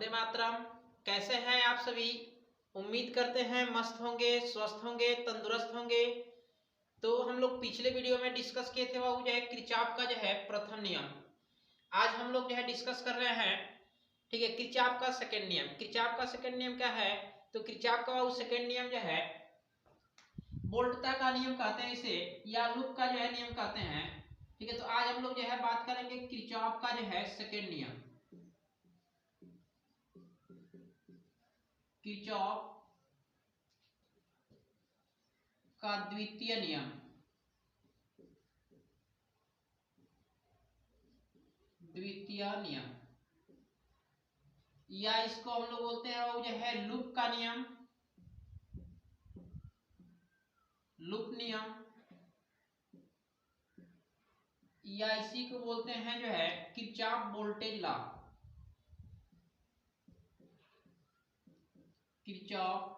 वंदे मातरम। कैसे हैं आप सभी? उम्मीद करते हैं मस्त होंगे, स्वस्थ होंगे, तंदुरुस्त होंगे। तो हम लोग पिछले वीडियो में डिस्कस किए थे वो जो है किरचॉफ का जो है प्रथम नियम। आज हम लोग जो है डिस्कस कर रहे हैं, ठीक है, किरचॉफ का सेकंड नियम। किरचॉफ का सेकंड नियम क्या है? तो किरचॉफ का वो सेकंड नियम जो है वोल्टता का नियम कहते हैं इसे, या लूप का जो है नियम कहते हैं। ठीक है, तो आज हम लोग जो है बात करेंगे किरचॉफ का जो है सेकंड नियम, किरचॉफ का द्वितीय नियम। द्वितीय नियम या इसको हम लोग बोलते हैं वो जो है लूप का नियम, लूप नियम, या इसी को बोलते हैं जो है Kirchhoff voltage law, Kirchhoff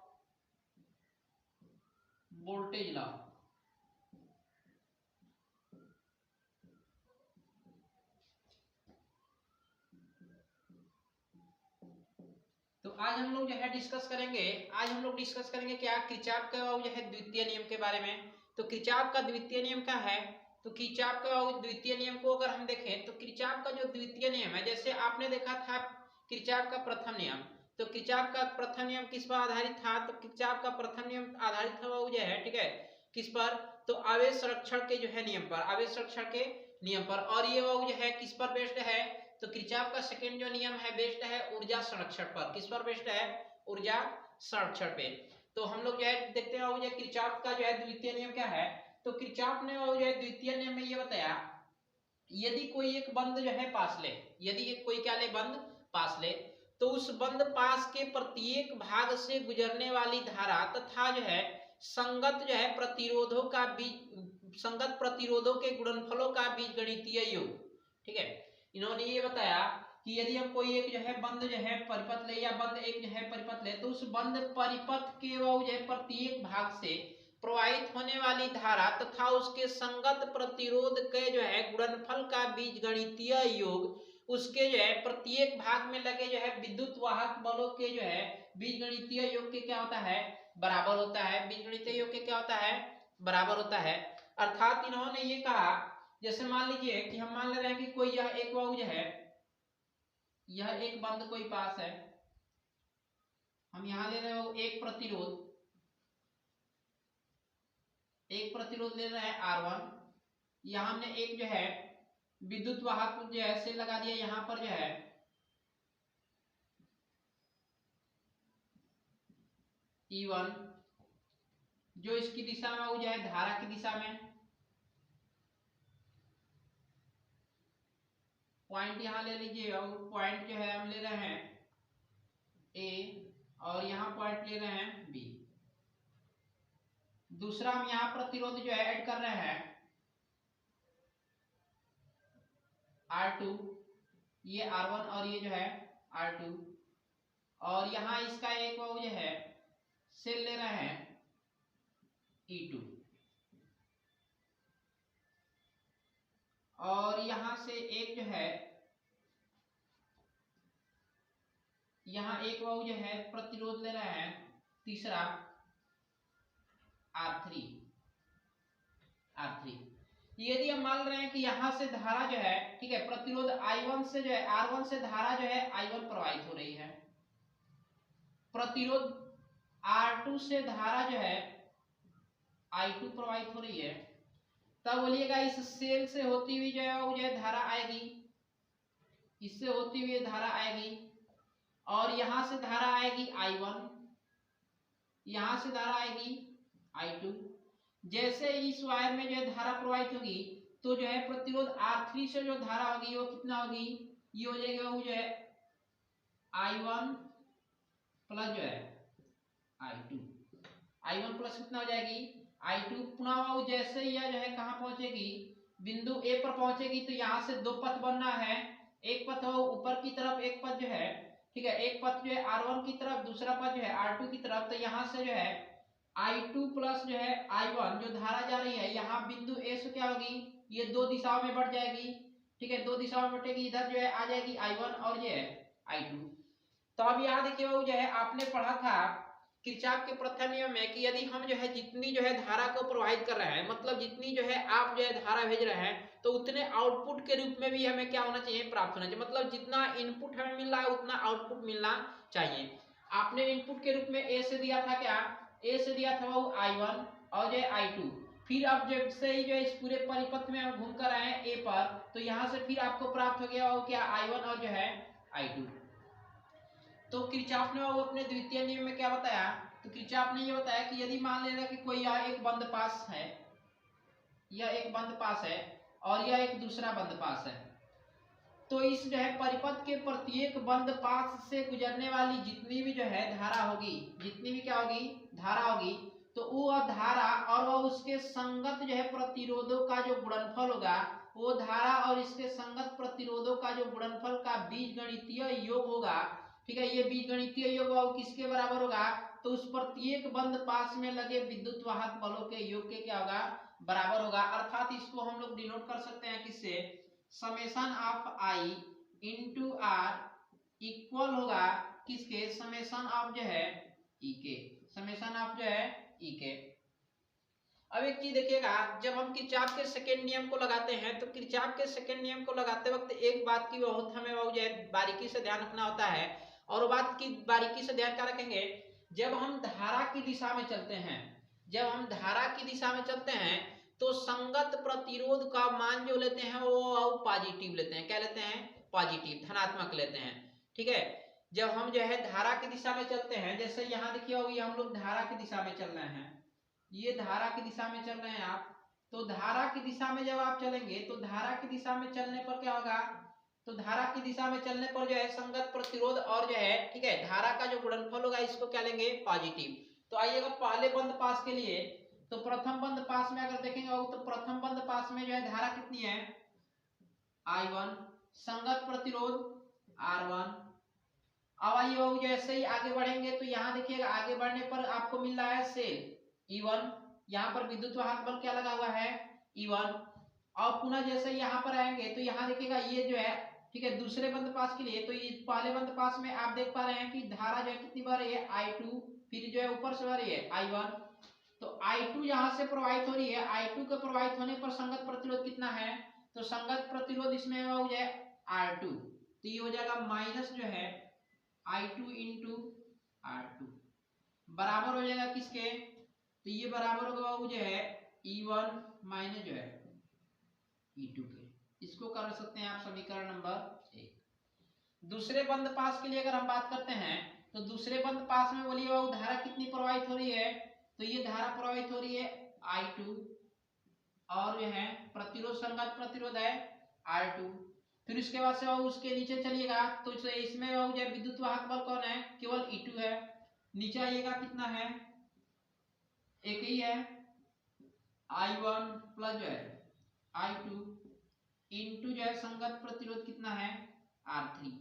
voltage law. तो आज हम लोग जो है डिस्कस करेंगे, क्या किरचॉफ का जो है द्वितीय नियम के बारे में। तो किरचॉफ का द्वितीय नियम क्या है? तो किरचॉफ का द्वितीय नियम को अगर हम देखें तो किरचॉफ का जो द्वितीय नियम है, जैसे आपने देखा था किरचॉफ का प्रथम नियम, तो किरचॉफ का प्रथम नियम किस पर आधारित था? तो किरचॉफ का प्रथम नियम आधारित था वो जो है, ठीक है, किस पर? तो आवेश संरक्षण के जो है नियम पर, आवेश संरक्षण के नियम पर। और ये वो जो है किस पर बेस्ड है? तो किरचॉफ का सेकंड जो नियम है बेस्ड है ऊर्जा संरक्षण पर। किस पर बेस्ड है? ऊर्जा संरक्षण पे। तो हम लोग जो है देखते हैं वो जो किरचॉफ का जो है द्वितीय नियम क्या है। तो किरचॉफ ने वो जो है द्वितीय नियम में ये बताया, यदि कोई एक बंद जो है पास ले, यदि एक कोई क्या ले, बंद पास ले, तो उस बंद पास के प्रत्येक भाग से गुजरने वाली धारा तथा जो है संगत जो है प्रतिरोधों का बीज, संगत प्रतिरोधों के गुणनफलों का बीजगणितीय योग। ठीक है, इन्होंने ये बताया कि यदि हम कोई एक जो है बंद जो है परिपथ ले, या बंद एक जो है परिपथ ले, तो उस बंद परिपथ के वो जो है प्रत्येक भाग से प्रवाहित होने वाली धारा तथा उसके संगत प्रतिरोध के जो है गुणनफल का बीजगणितीय योग, उसके जो है प्रत्येक भाग में लगे जो है विद्युत वाहक बलों के जो है बीजगणितीय योग के क्या होता है? बराबर होता है। बीजगणितीय योग के क्या होता है? बराबर होता है। अर्थात इन्होंने ये कहा, जैसे मान लीजिए कि हम मान ले रहे हैं कि कोई यह एक वाहु जो है, यह एक बंद कोई पास है, हम यहां ले रहे हो एक प्रतिरोध, एक प्रतिरोध ले रहे हैं R1। यहां हमने एक जो है विद्युत वाहक जो है से लगा दिया, यहां पर जो है E1, जो इसकी दिशा में वो जो है धारा की दिशा में, पॉइंट यहां ले लीजिए, और पॉइंट जो है हम ले रहे हैं A, और यहां पॉइंट ले रहे हैं B। दूसरा हम यहां प्रतिरोध जो है ऐड कर रहे हैं R2, ये R1 और ये जो है R2, और यहां इसका एक वो जो है सेल ले रहे हैं E2, और यहां से एक जो है, यहां एक वो जो है प्रतिरोध ले रहे हैं तीसरा R3। यदि हम मान रहे हैं कि यहां से धारा जो है, ठीक है, प्रतिरोध I1 से जो है R1 से धारा जो है I1 प्रवाहित हो रही है, प्रतिरोध R2 से धारा जो है I2 प्रवाहित हो रही है, तब बोलिएगा इस सेल से होती हुई जो है वो जो है धारा आएगी, इससे होती हुई धारा आएगी, और यहां से धारा आएगी I1, यहां से धारा आएगी I2। जैसे इस वायर में जो है धारा प्रवाहित होगी, तो जो है प्रतिरोध R3 से जो धारा होगी वो कितना होगी? ये हो जाएगा वो जो है I1 प्लस जो है I2, I1 प्लस कितना हो जाएगी? I2। पुनः वो जैसे ही यह जो है कहां पहुंचेगी? बिंदु A पर पहुंचेगी, तो यहां से दो पथ बनना है, एक पथ हो ऊपर की तरफ, एक पथ जो है, ठीक है, एक पथ जो है R1 की तरफ, दूसरा पथ जो है R2 की तरफ। तो यहां से जो है I2 प्लस जो है I1 जो धारा जा रही है, यहाँ बिंदु A से क्या होगी? ये दो दिशाओं में बढ़ जाएगी, ठीक है, दो दिशाओं में बढ़ेगी, इधर जो है आ जाएगी I1 और ये है I2। तो अब यहाँ देखिए वो जो है आपने पढ़ा था किरचॉफ के प्रथम नियम में कि यदि हम जो है जितनी जो है धारा को प्रवाहित कर रहे हैं, मतलब जितनी जो है आप जो है धारा भेज रहे हैं, तो उतने आउटपुट के रूप में भी हमें क्या होना चाहिए, प्राप्त होना चाहिए। मतलब जितना इनपुट हमें मिल रहा है उतना आउटपुट मिलना चाहिए। आपने इनपुट के रूप में ए से दिया था क्या, ए से दिया था वो I1 और जो है I2। फिर अब जब से ही जो है इस पूरे परिपथ में हम घूम कर आए हैं ए पर, तो यहाँ से फिर आपको प्राप्त हो गया वो क्या, I1 और जो है I2। तो किरचॉफ ने वो अपने द्वितीय नियम में क्या बताया, तो किरचॉफ ने ये बताया कि यदि मान लेना कि कोई यह एक बंद पास है, यह एक बंद पास है और यह एक दूसरा बंद पास है, तो इस जो है परिपथ के प्रत्येक बंद पास से गुजरने वाली जितनी भी जो है धारा होगी, जितनी भी क्या होगी, धारा होगी, तो वो धारा और वह उसके संगत जो है प्रतिरोधों का जो गुणनफल होगा, वो धारा और इसके संगत प्रतिरोधों का जो गुणनफल का बीजगणितीय योग होगा, ठीक है, ये बीजगणितीय योग किसके बराबर होगा, तो उस प्रत्येक बंद पास में लगे विद्युत वाहक बलों के योग के क्या होगा, बराबर होगा। अर्थात इसको हम लोग डिनोट कर सकते हैं किससे, summation of I into R equal होगा किसके, समेशन ऑफ जो है E के, समेशन ऑफ जो है E के। अब एक चीज देखिएगा, जब हम किरचॉफ के सेकंड नियम को लगाते हैं, तो किरचॉफ के सेकंड नियम को लगाते वक्त एक बात की बहुत हमें वो जो है बारीकी से ध्यान रखना होता है। और बात की बारीकी से ध्यान क्या रखेंगे, जब हम धारा की दिशा में चलते हैं, जब हम धारा की दिशा में चलते हैं, तो संगत प्रतिरोध का मान जो लेते हैं वो पॉजिटिव लेते हैं। क्या लेते हैं, पॉजिटिव, धनात्मक लेते हैं। ठीक है, जब हम जो है धारा की दिशा में चलते हैं, जैसे यहाँ देखिए होगी हम लोग धारा की दिशा में चल रहे हैं, ये धारा की दिशा में चल रहे हैं आप, तो धारा की दिशा में जब आप चलेंगे, तो धारा की दिशा में चलने पर क्या होगा, तो धारा की दिशा में चलने पर जो है संगत प्रतिरोध और जो है, ठीक है, धारा का जो गुणनफल होगा इसको क्या लेंगे, पॉजिटिव। तो आइएगा पहले बंद पास के लिए, तो प्रथम बंद पास में अगर देखेंगे तो प्रथम बंद पास में जो है धारा कितनी है, I1, संगत प्रतिरोध R1। अब आइए जैसे ही आगे बढ़ेंगे, तो यहाँ देखिएगा आगे बढ़ने पर आपको मिल रहा है सेल E1, यहाँ पर विद्युत वाहक बल क्या लगा हुआ है, E1। और पुनः जैसे यहाँ पर आएंगे, तो यहाँ देखिएगा ये जो है, ठीक है, दूसरे बंद पास के लिए, तो ये पहले बंद पास में आप देख पा रहे हैं कि धारा जो है कितनी बह रही है, I2, फिर जो है ऊपर से बह रही है I1। तो I2 यहाँ से प्रवाहित हो रही है, I2 के प्रवाहित होने पर संगत प्रतिरोध कितना है, तो संगत प्रतिरोध इसमें हो जाए R2, तो ये हो जाएगा माइनस जो है I2 इंटू R2 बराबर हो जाएगा किसके, तो ये बराबर होगा वो जो है E1 माइनस जो है E2 के। इसको कर सकते हैं आप समीकरण नंबर 1। दूसरे बंद पास के लिए अगर हम बात करते हैं, तो दूसरे बंद पास में बोलिए वो धारा कितनी प्रवाहित हो रही है, तो ये धारा प्रवाहित हो रही है I2 और जो है प्रतिरोध, संगत प्रतिरोध है R2। फिर उसके बाद से उसके नीचे चलिएगा, तो इसमें वो जो विद्युत वाहक बल कौन है, केवल E2 है। नीचे आइएगा कितना है, एक ही है, I1 प्लस जो है I2 इंटू जो है संगत प्रतिरोध कितना है R3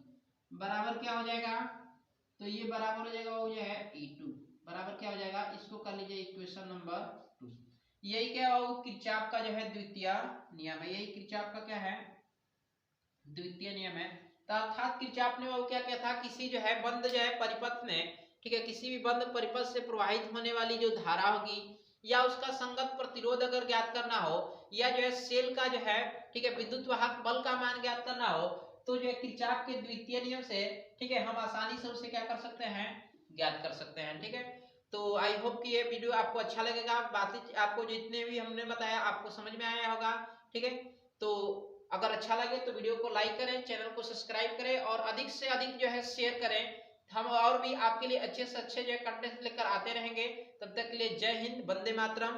बराबर क्या हो जाएगा, तो ये बराबर हो जाएगा वो जो है E2 बराबर क्या हो जाएगा, इसको कर लीजिए इक्वेशन नंबर 2। यही क्या वो किरचॉफ का जो है द्वितीय नियम है, यही किरचॉफ का क्या है, द्वितीय नियम है। तो अर्थात किरचॉफ ने वो क्या किया था, किसी जो है बंद जो है परिपथ में, ठीक है, किसी भी बंद परिपथ से प्रवाहित होने वाली जो धारा होगी या उसका संगत प्रतिरोध अगर ज्ञात करना हो, या जो है सेल का जो है, ठीक है, विद्युत वाहक बल का मान ज्ञात करना हो, तो जो है किरचॉफ के द्वितीय नियम से, ठीक है, हम आसानी से उसे क्या कर सकते हैं, ज्ञात कर सकते हैं। ठीक है, तो आई होप कि ये वीडियो आपको अच्छा लगेगा, बातें आपको जितने भी हमने बताया आपको समझ में आया होगा। ठीक है, तो अगर अच्छा लगे तो वीडियो को लाइक करें, चैनल को सब्सक्राइब करें और अधिक से अधिक जो है शेयर करें। हम और भी आपके लिए अच्छे से अच्छे जो है कंटेंट लेकर आते रहेंगे। तब तक के लिए जय हिंद, वंदे मातरम।